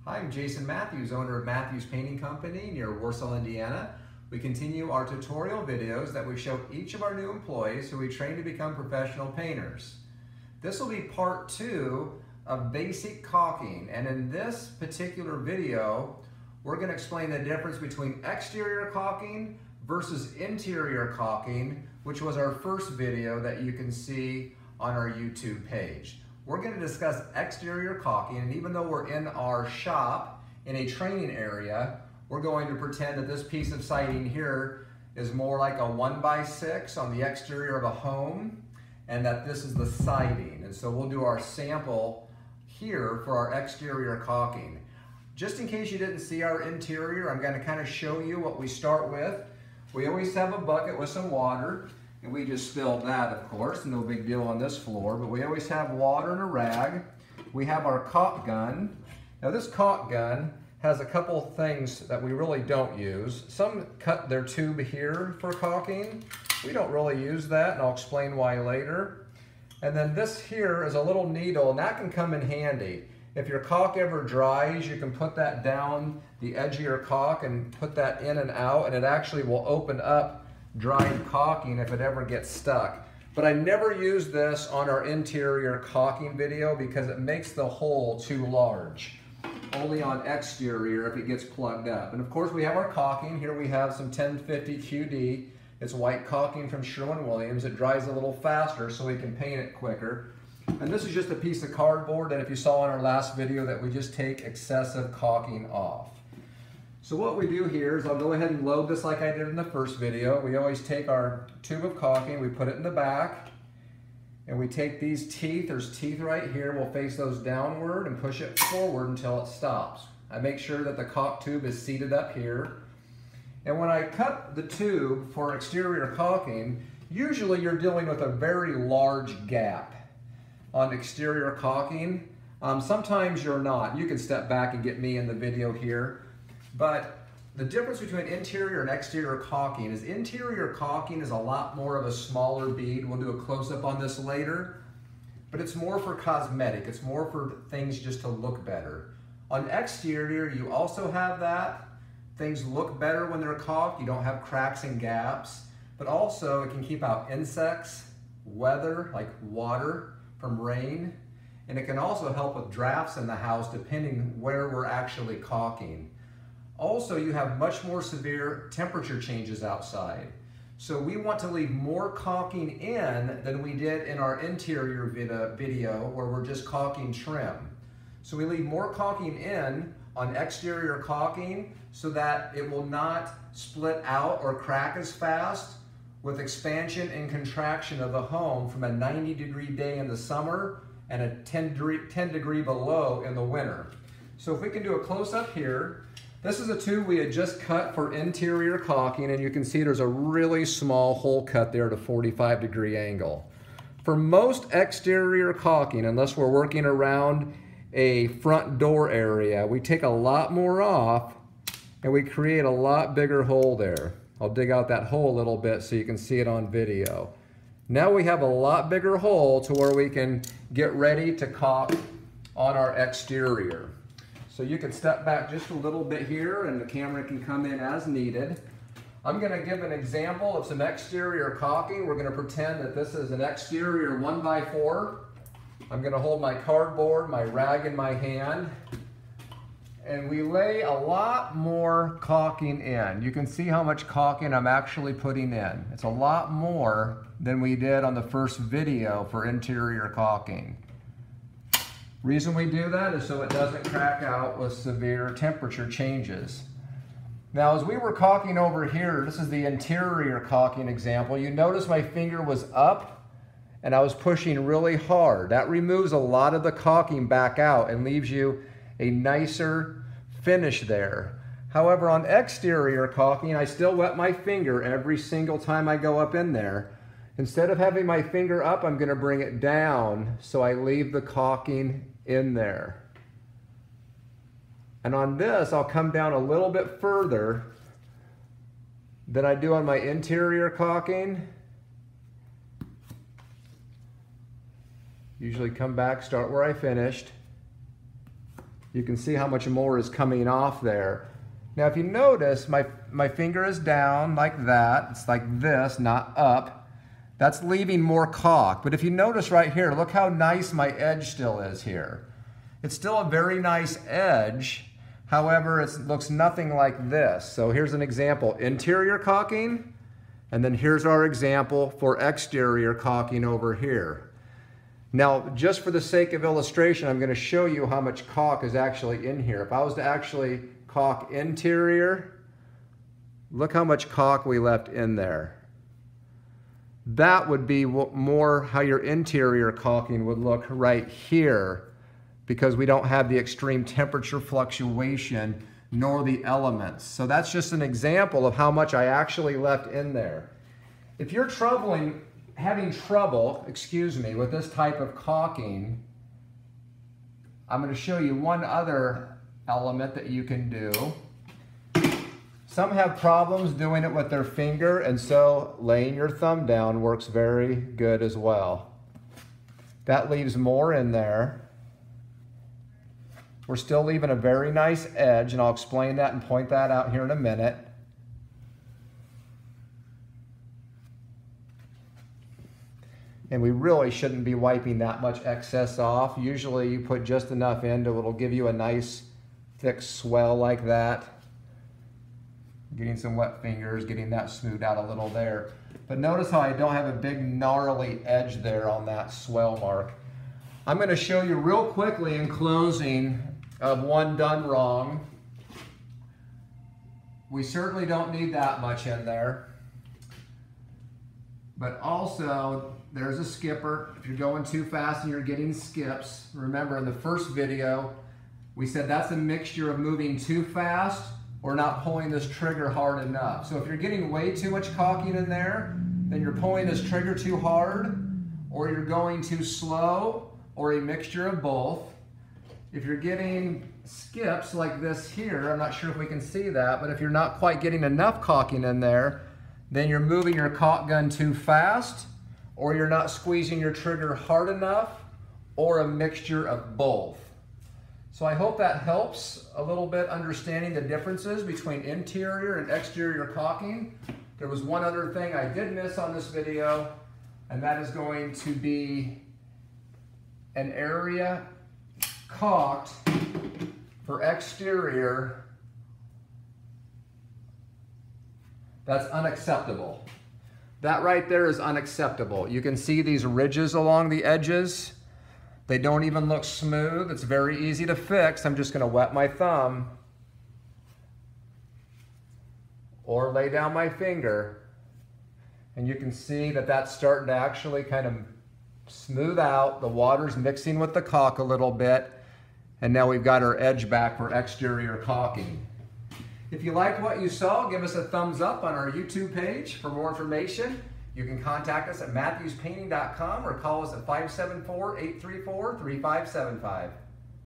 Hi, I'm Jason Matthews, owner of Matthews Painting Company near Warsaw, Indiana. We continue our tutorial videos that we show each of our new employees who we train to become professional painters. This will be part 2 of basic caulking, and in this particular video, we're going to explain the difference between exterior caulking versus interior caulking, which was our first video that you can see on our YouTube page. We're going to discuss exterior caulking, and even though we're in our shop in a training area, we're going to pretend that this piece of siding here is more like a 1x6 on the exterior of a home, and that this is the siding. And so we'll do our sample here for our exterior caulking. Just in case you didn't see our interior, I'm going to kind of show you what we start with. We always have a bucket with some water. And we just spilled that, of course, no big deal on this floor, but we always have water and a rag. We have our caulk gun. Now this caulk gun has a couple things that we really don't use. Some cut their tube here for caulking. We don't really use that, and I'll explain why later. And then this here is a little needle, and that can come in handy. If your caulk ever dries, you can put that down the edge of your caulk and put that in and out, and it actually will open up dried caulking if it ever gets stuck. But I never use this on our interior caulking video because it makes the hole too large. Only on exterior if it gets plugged up. And of course we have our caulking. Here we have some 1050 QD. It's white caulking from Sherwin-Williams. It dries a little faster so we can paint it quicker. And this is just a piece of cardboard that if you saw in our last video that we just take excessive caulking off. So what we do here is I'll go ahead and load this like I did in the first video. We always take our tube of caulking, we put it in the back, and we take these teeth, there's teeth right here, we'll face those downward and push it forward until it stops. I make sure that the caulk tube is seated up here. And when I cut the tube for exterior caulking, usually you're dealing with a very large gap on exterior caulking. Sometimes you're not. You can step back and get me in the video here. But the difference between interior and exterior caulking is interior caulking is a lot more of a smaller bead. We'll do a close-up on this later. But it's more for cosmetic. It's more for things just to look better. On exterior, you also have that. Things look better when they're caulked. You don't have cracks and gaps. But also, it can keep out insects, weather, like water from rain. And it can also help with drafts in the house depending where we're actually caulking. Also, you have much more severe temperature changes outside. So we want to leave more caulking in than we did in our interior video where we're just caulking trim. So we leave more caulking in on exterior caulking so that it will not split out or crack as fast with expansion and contraction of the home from a 90-degree day in the summer and a 10 degree below in the winter. So if we can do a close-up here, this is a tube we had just cut for interior caulking, and you can see there's a really small hole cut there at a 45-degree angle. For most exterior caulking, unless we're working around a front door area, we take a lot more off and we create a lot bigger hole there. I'll dig out that hole a little bit so you can see it on video. Now we have a lot bigger hole to where we can get ready to caulk on our exterior. So you can step back just a little bit here and the camera can come in as needed. I'm going to give an example of some exterior caulking. We're going to pretend that this is an exterior 1x4. I'm going to hold my cardboard, my rag in my hand, and we lay a lot more caulking in. You can see how much caulking I'm actually putting in. It's a lot more than we did on the first video for interior caulking. Reason we do that is so it doesn't crack out with severe temperature changes. Now as we were caulking over here, this is the interior caulking example, you notice my finger was up and I was pushing really hard. That removes a lot of the caulking back out and leaves you a nicer finish there. However, on exterior caulking, I still wet my finger every single time I go up in there. Instead of having my finger up, I'm going to bring it down so I leave the caulking in there. And on this, I'll come down a little bit further than I do on my interior caulking. Usually come back, start where I finished. You can see how much more is coming off there. Now if you notice, my finger is down like that. It's like this, not up. That's leaving more caulk. But if you notice right here, look how nice my edge still is here. It's still a very nice edge. However, it looks nothing like this. So here's an example, interior caulking, and then here's our example for exterior caulking over here. Now, just for the sake of illustration, I'm going to show you how much caulk is actually in here. If I was to actually caulk interior, look how much caulk we left in there. That would be more how your interior caulking would look right here, because we don't have the extreme temperature fluctuation nor the elements. So that's just an example of how much I actually left in there. If you're having trouble with this type of caulking, I'm going to show you one other element that you can do. Some have problems doing it with their finger, and so laying your thumb down works very good as well. That leaves more in there. We're still leaving a very nice edge, and I'll explain that and point that out here in a minute. And we really shouldn't be wiping that much excess off. Usually you put just enough in to it'll give you a nice thick swell like that. Getting some wet fingers, getting that smoothed out a little there. But notice how I don't have a big gnarly edge there on that swell mark. I'm going to show you real quickly in closing of one done wrong. We certainly don't need that much in there. But also, there's a skipper. If you're going too fast and you're getting skips, remember in the first video, we said that's a mixture of moving too fast or not pulling this trigger hard enough. So if you're getting way too much caulking in there, then you're pulling this trigger too hard, or you're going too slow, or a mixture of both. If you're getting skips like this here, I'm not sure if we can see that, but if you're not quite getting enough caulking in there, then you're moving your caulk gun too fast, or you're not squeezing your trigger hard enough, or a mixture of both. So I hope that helps a little bit understanding the differences between interior and exterior caulking. There was one other thing I did miss on this video, and that is going to be an area caulked for exterior that's unacceptable. That right there is unacceptable. You can see these ridges along the edges. They don't even look smooth. It's very easy to fix. I'm just going to wet my thumb or lay down my finger, and you can see that that's starting to actually kind of smooth out. The water's mixing with the caulk a little bit, and now we've got our edge back for exterior caulking. If you liked what you saw, give us a thumbs up on our YouTube page. For more information, you can contact us at matthewspainting.com or call us at 574-834-3575.